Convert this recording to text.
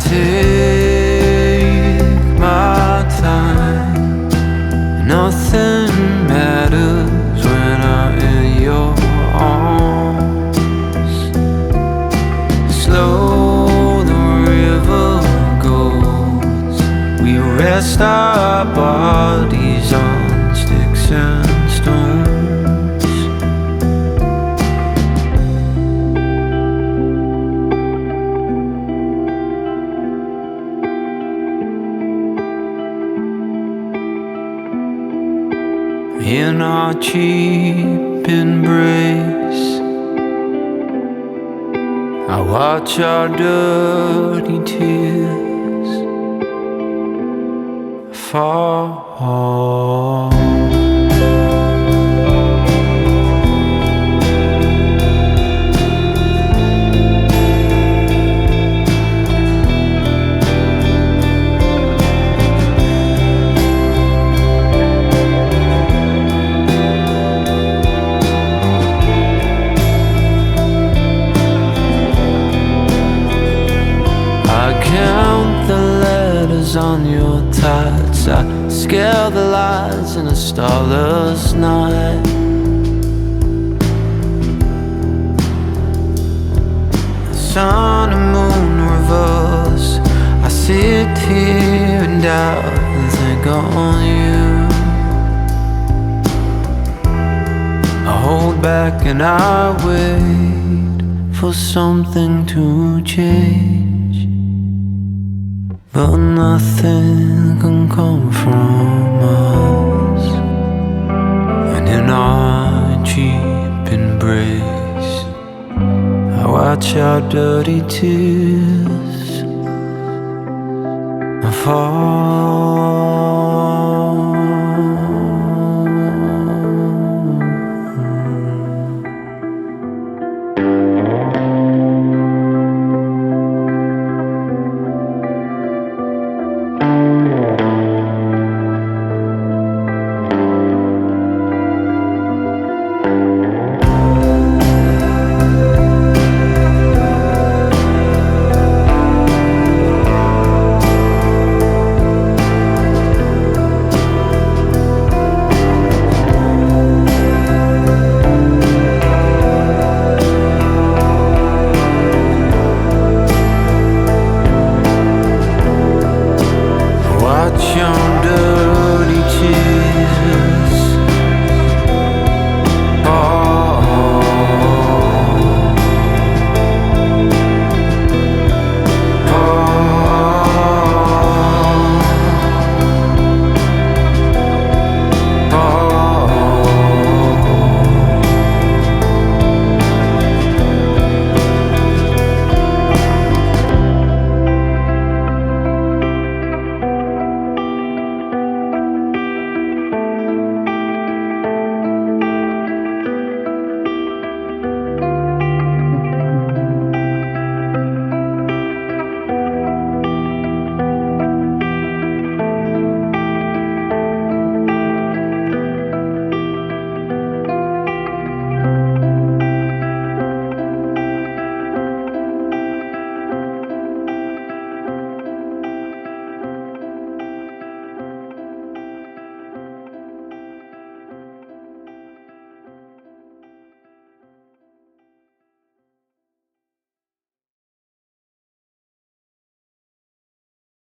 take my time. Nothing matters when I'm in your arms. Slow the river goes. We rest our bodies on sticks and stones. In our cheap embrace, I watch our dirty tears fall. On your tights, I scare the lights in a starless night. The sun and moon reverse. I sit here and doubt and think on you. I hold back and I wait for something to change. But nothing can come from us. And in our cheap embrace, I watch our dirty tears fall.